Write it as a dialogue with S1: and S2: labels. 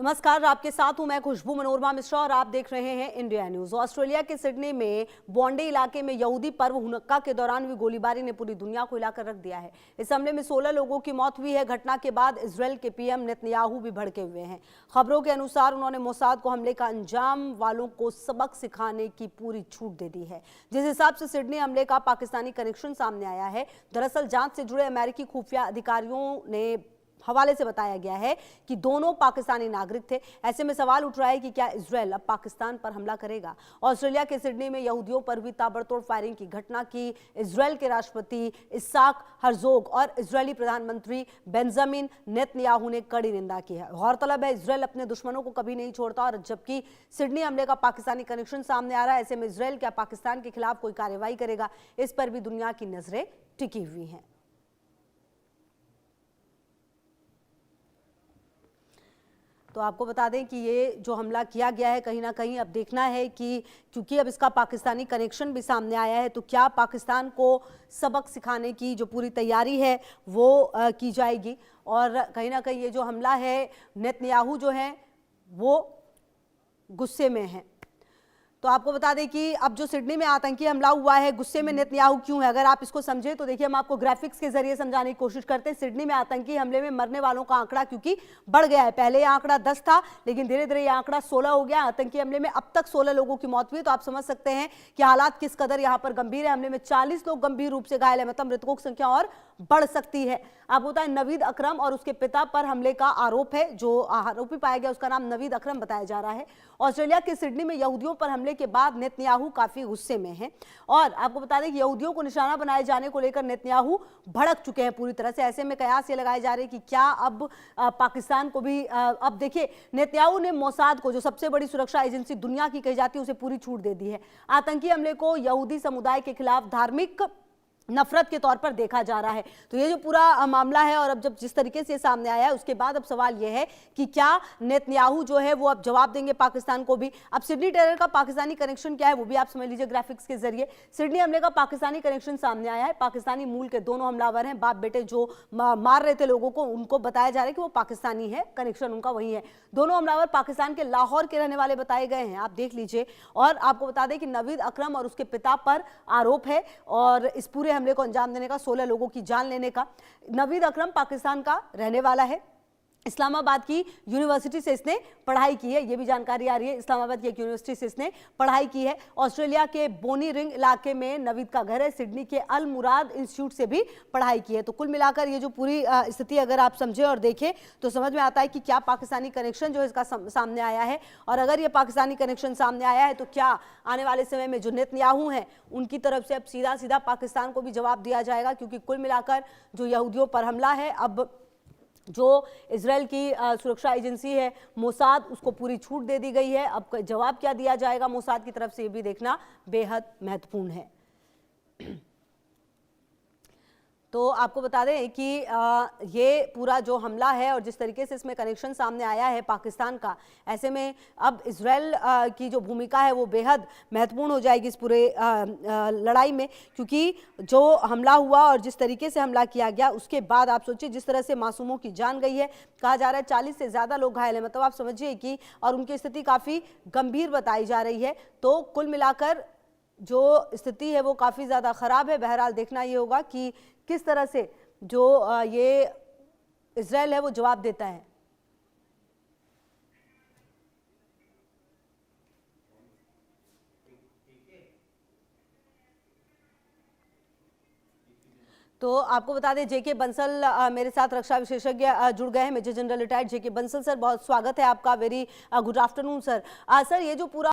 S1: नमस्कार, आपके साथ हूं मैं खुशबू मनोरमा मिश्रा और आप देख रहे हैं इंडिया न्यूज। ऑस्ट्रेलिया के सिडनी में बॉन्डे इलाके में यहूदी पर्व हुनक्का के दौरान हुई गोलीबारी ने पूरी दुनिया को हिलाकर रख दिया है। इस हमले में 16 लोगों की मौत हुई है। घटना के बाद इजरायल के पीएम नेतन्याहू भी भड़के हुए हैं। खबरों के अनुसार उन्होंने मोसाद को हमले का अंजाम वालों को सबक सिखाने की पूरी छूट दे दी है। जिस हिसाब से सिडनी हमले का पाकिस्तानी कनेक्शन सामने आया है, दरअसल जांच से जुड़े अमेरिकी खुफिया अधिकारियों ने हवाले से बताया गया है कि दोनों पाकिस्तानी नागरिक थे। ऐसे में सवाल उठ रहा है कि क्या इजरायल अब पाकिस्तान पर हमला करेगा। ऑस्ट्रेलिया के सिडनी में यहूदियों पर हुई ताबड़तोड़ फायरिंग की घटना की इजरायल के राष्ट्रपति इसाक हर्जोग और इजरायली प्रधानमंत्री बेंजामिन नेतन्याहू ने कड़ी निंदा की है। गौरतलब है, इजरायल अपने दुश्मनों को कभी नहीं छोड़ता और जबकि सिडनी हमले का पाकिस्तानी कनेक्शन सामने आ रहा है, ऐसे में इजरायल क्या पाकिस्तान के खिलाफ कोई कार्रवाई करेगा, इस पर भी दुनिया की नजरें टिकी हुई हैं। तो आपको बता दें कि ये जो हमला किया गया है, कहीं ना कहीं अब देखना है कि क्योंकि अब इसका पाकिस्तानी कनेक्शन भी सामने आया है, तो क्या पाकिस्तान को सबक सिखाने की जो पूरी तैयारी है वो की जाएगी। और कहीं ना कहीं ये जो हमला है, नेतन्याहू जो है वो गुस्से में है। तो आपको बता दें कि अब जो सिडनी में आतंकी हमला हुआ है, गुस्से में नेतन्याहू क्यों है, अगर आप इसको समझे तो देखिए, हम आपको ग्राफिक्स के जरिए समझाने की कोशिश करते हैं। सिडनी में आतंकी हमले में मरने वालों का आंकड़ा क्योंकि बढ़ गया है। पहले ये आंकड़ा 10 था, लेकिन धीरे धीरे ये आंकड़ा 16 हो गया। आतंकी हमले में अब तक 16 लोगों की मौत हुई है। तो आप समझ सकते हैं कि हालात किस कदर यहाँ पर गंभीर है। हमले में 40 लोग गंभीर रूप से घायल है, मतलब मृतकों की संख्या और बढ़ सकती है। आपको बताएं, नवीद अकरम और उसके पिता पर हमले का आरोप है। जो आरोपी पाया गया उसका नाम नवीद अकरम बताया जा रहा है। ऑस्ट्रेलिया के सिडनी में यहूदियों पर हमले के बाद नेतन्याहू काफी गुस्से में हैं और आपको बता दें कि यहूदियों को निशाना बनाए जाने को लेकर नेतन्याहू भड़क चुके हैं पूरी तरह से। ऐसे में कयास ये लगाए जा रहे हैं कि क्या अब पाकिस्तान को भी अब देखिए, नेतन्याहू ने मोसाद को, जो सबसे बड़ी सुरक्षा एजेंसी दुनिया की कही जाती है, उसे पूरी छूट दे दी है। आतंकी हमले को यहूदी समुदाय के खिलाफ धार्मिक नफरत के तौर पर देखा जा रहा है। तो ये जो पूरा मामला है और अब जब जिस तरीके से सामने आया है, उसके बाद अब सवाल ये है कि क्या नेतन्याहू जो है वो अब जवाब देंगे पाकिस्तान को भी। अब सिडनी टेरर का पाकिस्तानी कनेक्शन क्या है वो भी आप समझ लीजिए ग्राफिक्स के जरिए। सिडनी हमले का पाकिस्तानी कनेक्शन सामने आया है। पाकिस्तानी मूल के दोनों हमलावर हैं, बाप बेटे जो मार रहे थे लोगों को, उनको बताया जा रहा है कि वो पाकिस्तानी है, कनेक्शन उनका वही है। दोनों हमलावर पाकिस्तान के लाहौर के रहने वाले बताए गए हैं, आप देख लीजिए। और आपको बता दें कि नवीद अकरम और उसके पिता पर आरोप है और इस पूरे हमले को अंजाम देने का, 16 लोगों की जान लेने का। नवीद अकरम पाकिस्तान का रहने वाला है। इस्लामाबाद की यूनिवर्सिटी से इसने पढ़ाई की है, ये भी जानकारी आ रही है। इस्लामाबाद की एक यूनिवर्सिटी से इसने पढ़ाई की है। ऑस्ट्रेलिया के बोनी रिंग इलाके में नवीद का घर है। सिडनी के अल मुराद इंस्टीट्यूट से भी पढ़ाई की है। तो कुल मिलाकर ये जो पूरी स्थिति अगर आप समझें और देखें तो समझ में आता है कि क्या पाकिस्तानी कनेक्शन जो है इसका सामने आया है। और अगर ये पाकिस्तानी कनेक्शन सामने आया है तो क्या आने वाले समय में जो नेतन्याहू हैं उनकी तरफ से अब सीधा सीधा पाकिस्तान को भी जवाब दिया जाएगा। क्योंकि कुल मिलाकर जो यहूदियों पर हमला है, अब जो इजराइल की सुरक्षा एजेंसी है मोसाद, उसको पूरी छूट दे दी गई है। अब जवाब क्या दिया जाएगा मोसाद की तरफ से, ये भी देखना बेहद महत्वपूर्ण है। तो आपको बता दें कि ये पूरा जो हमला है और जिस तरीके से इसमें कनेक्शन सामने आया है पाकिस्तान का, ऐसे में अब इजराइल की जो भूमिका है वो बेहद महत्वपूर्ण हो जाएगी इस पूरे लड़ाई में। क्योंकि जो हमला हुआ और जिस तरीके से हमला किया गया उसके बाद आप सोचिए जिस तरह से मासूमों की जान गई है। कहा जा रहा है 40 से ज़्यादा लोग घायल हैं, मतलब आप समझिए कि, और उनकी स्थिति काफ़ी गंभीर बताई जा रही है। तो कुल मिलाकर जो स्थिति है वो काफ़ी ज़्यादा ख़राब है। बहरहाल देखना ये होगा कि किस तरह से जो ये इजराइल है वो जवाब देता है। तो आपको बता दें जेके बंसल मेरे साथ रक्षा विशेषज्ञ जुड़ गए हैं, मेजर जनरल रिटायर्ड जेके बंसल सर, बहुत स्वागत है आपका। Very good afternoon sir. Sir, ये जो पूरा